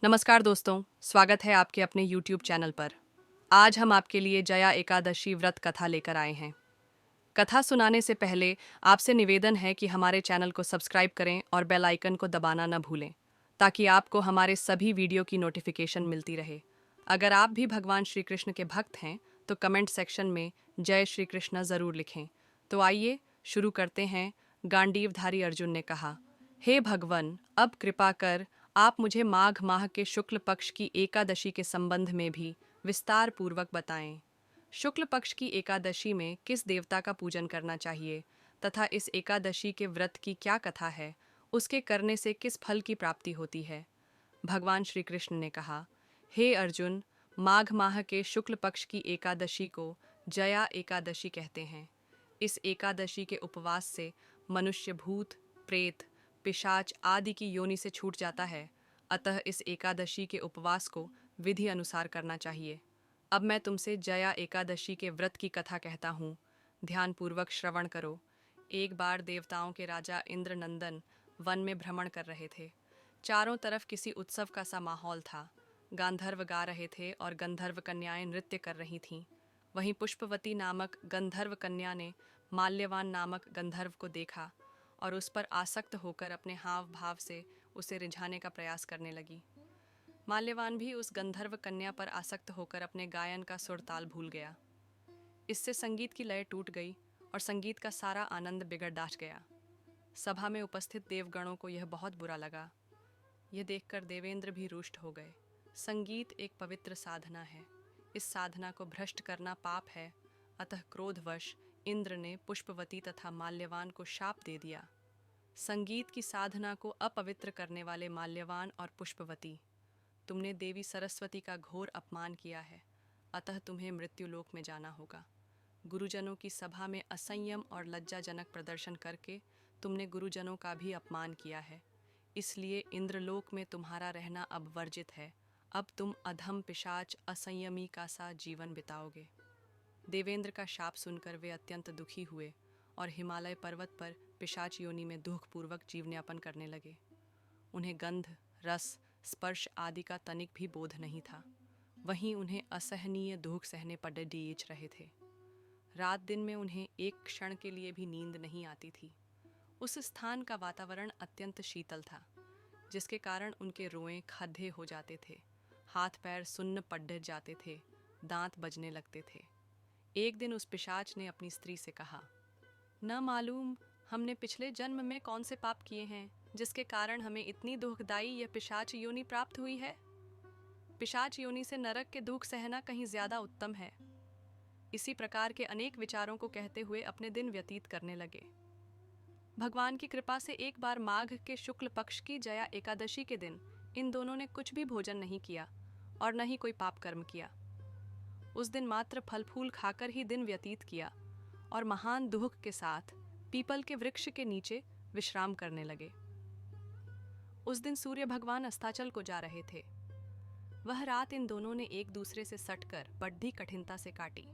नमस्कार दोस्तों, स्वागत है आपके अपने YouTube चैनल पर। आज हम आपके लिए जया एकादशी व्रत कथा लेकर आए हैं। कथा सुनाने से पहले आपसे निवेदन है कि हमारे चैनल को सब्सक्राइब करें और बेल आइकन को दबाना न भूलें, ताकि आपको हमारे सभी वीडियो की नोटिफिकेशन मिलती रहे। अगर आप भी भगवान श्री कृष्ण के भक्त हैं, तो कमेंट सेक्शन में जय श्री कृष्ण ज़रूर लिखें। तो आइए शुरू करते हैं। गांडीवधारी अर्जुन ने कहा, हे भगवन, अब कृपा कर आप मुझे माघ माह के शुक्ल पक्ष की एकादशी के संबंध में भी विस्तार पूर्वक बताएं। शुक्ल पक्ष की एकादशी में किस देवता का पूजन करना चाहिए तथा इस एकादशी के व्रत की क्या कथा है, उसके करने से किस फल की प्राप्ति होती है। भगवान श्री कृष्ण ने कहा, हे अर्जुन, माघ माह के शुक्ल पक्ष की एकादशी को जया एकादशी कहते हैं। इस एकादशी के उपवास से मनुष्य भूत, प्रेत, पिशाच आदि की योनि से छूट जाता है। अतः इस एकादशी के उपवास को विधि अनुसार करना चाहिए। अब मैं तुमसे जया एकादशी के व्रत की कथा कहता हूँ। ध्यानपूर्वक श्रवण करो। एक बार देवताओं के राजा इंद्रनंदन वन में भ्रमण कर रहे थे। चारों तरफ किसी उत्सव का सा माहौल था। गांधर्व गा रहे थे और गंधर्व कन्याएं नृत्य कर रही थीं। वहीं पुष्पवती नामक गंधर्व कन्या ने माल्यवान नामक गंधर्व को देखा और उस पर आसक्त होकर अपने हाव भाव से उसे रिझाने का प्रयास करने लगी। माल्यवान भी उस गंधर्व कन्या पर आसक्त होकर अपने गायन का सुर ताल भूल गया। इससे संगीत की लय टूट गई और संगीत का सारा आनंद बिगड़ डाच गया। सभा में उपस्थित देवगणों को यह बहुत बुरा लगा। यह देखकर देवेंद्र भी रुष्ट हो गए। संगीत एक पवित्र साधना है। इस साधना को भ्रष्ट करना पाप है। अतः क्रोधवश इंद्र ने पुष्पवती तथा माल्यवान को शाप दे दिया। संगीत की साधना को अपवित्र करने वाले माल्यवान और पुष्पवती, तुमने देवी सरस्वती का घोर अपमान किया है। अतः तुम्हें मृत्युलोक में जाना होगा। गुरुजनों की सभा में असंयम और लज्जाजनक प्रदर्शन करके तुमने गुरुजनों का भी अपमान किया है। इसलिए इंद्रलोक में तुम्हारा रहना अब वर्जित है। अब तुम अधम पिशाच असंयमी का सा जीवन बिताओगे। देवेंद्र का शाप सुनकर वे अत्यंत दुखी हुए और हिमालय पर्वत पर पिशाच योनि में दुखपूर्वक जीवनयापन करने लगे। उन्हें गंध, रस, स्पर्श आदि का तनिक भी बोध नहीं था। वहीं उन्हें असहनीय दुख सहने पड़ डीच रहे थे। रात दिन में उन्हें एक क्षण के लिए भी नींद नहीं आती थी। उस स्थान का वातावरण अत्यंत शीतल था, जिसके कारण उनके रोएं खद्दे हो जाते थे, हाथ पैर सुन्न पड़ जाते थे, दांत बजने लगते थे। एक दिन उस पिशाच ने अपनी स्त्री से कहा, न मालूम हमने पिछले जन्म में कौन से पाप किए हैं, जिसके कारण हमें इतनी दुखदाई यह पिशाच योनि प्राप्त हुई है। पिशाच योनि से नरक के दुख सहना कहीं ज्यादा उत्तम है। इसी प्रकार के अनेक विचारों को कहते हुए अपने दिन व्यतीत करने लगे। भगवान की कृपा से एक बार माघ के शुक्ल पक्ष की जया एकादशी के दिन इन दोनों ने कुछ भी भोजन नहीं किया और न ही कोई पाप कर्म किया। उस दिन मात्र फल फूल खाकर ही दिन व्यतीत किया और महान दुख के साथ पीपल के वृक्ष के नीचे विश्राम करने लगे। उस दिन सूर्य भगवान अस्ताचल को जा रहे थे। वह रात इन दोनों ने एक दूसरे से सटकर बड़ी कठिनता से काटी।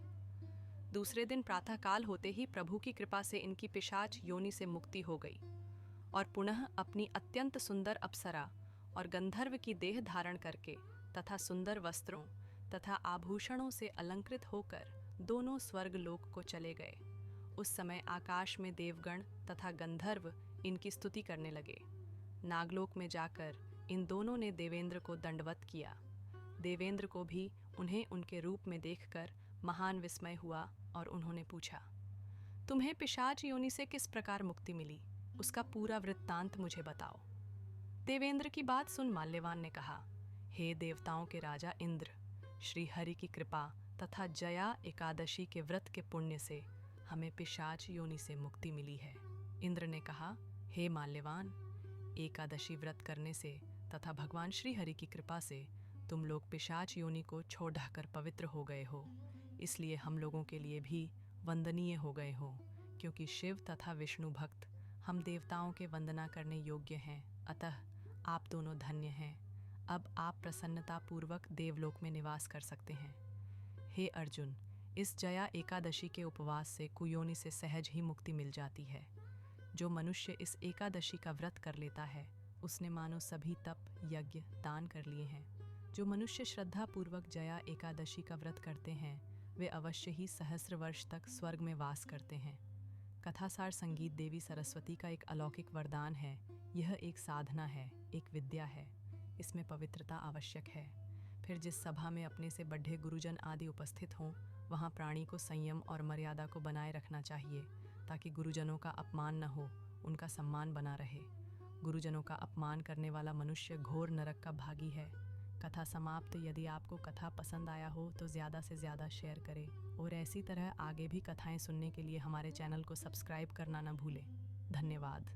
दूसरे दिन प्रातःकाल होते ही प्रभु की कृपा से इनकी पिशाच योनि से मुक्ति हो गई और पुनः अपनी अत्यंत सुंदर अप्सरा और गंधर्व की देह धारण करके तथा सुंदर वस्त्रों तथा आभूषणों से अलंकृत होकर दोनों स्वर्ग लोक को चले गए। उस समय आकाश में देवगण तथा गंधर्व इनकी स्तुति करने लगे। नागलोक में जाकर इन दोनों ने देवेंद्र को दंडवत किया। देवेंद्र को भी उन्हें उनके रूप में देखकर महान विस्मय हुआ और उन्होंने पूछा, तुम्हें पिशाच योनि से किस प्रकार मुक्ति मिली? उसका पूरा वृत्तांत मुझे बताओ। देवेंद्र की बात सुन माल्यवान ने कहा, हे देवताओं के राजा इंद्र, श्री हरि की कृपा तथा जया एकादशी के व्रत के पुण्य से हमें पिशाच योनि से मुक्ति मिली है। इंद्र ने कहा, हे माल्यवान, एकादशी व्रत करने से तथा भगवान श्री हरि की कृपा से तुम लोग पिशाच योनि को छोड़ ढाकर पवित्र हो गए हो। इसलिए हम लोगों के लिए भी वंदनीय हो गए हो, क्योंकि शिव तथा विष्णु भक्त हम देवताओं के वंदना करने योग्य हैं। अतः आप दोनों धन्य हैं। अब आप प्रसन्नता पूर्वक देवलोक में निवास कर सकते हैं। हे अर्जुन, इस जया एकादशी के उपवास से कुयोनि से सहज ही मुक्ति मिल जाती है। जो मनुष्य इस एकादशी का व्रत कर लेता है उसने मानो सभी तप यज्ञ दान कर लिए हैं। जो मनुष्य श्रद्धा पूर्वक जया एकादशी का व्रत करते हैं वे अवश्य ही सहस्र वर्ष तक स्वर्ग में वास करते हैं। कथासार संगीत देवी सरस्वती का एक अलौकिक वरदान है। यह एक साधना है, एक विद्या है। इसमें पवित्रता आवश्यक है। फिर जिस सभा में अपने से बढ़े गुरुजन आदि उपस्थित हों, वहाँ प्राणी को संयम और मर्यादा को बनाए रखना चाहिए ताकि गुरुजनों का अपमान न हो, उनका सम्मान बना रहे। गुरुजनों का अपमान करने वाला मनुष्य घोर नरक का भागी है। कथा समाप्त। यदि आपको कथा पसंद आया हो तो ज़्यादा से ज़्यादा शेयर करें और ऐसी तरह आगे भी कथाएं सुनने के लिए हमारे चैनल को सब्सक्राइब करना न भूलें। धन्यवाद।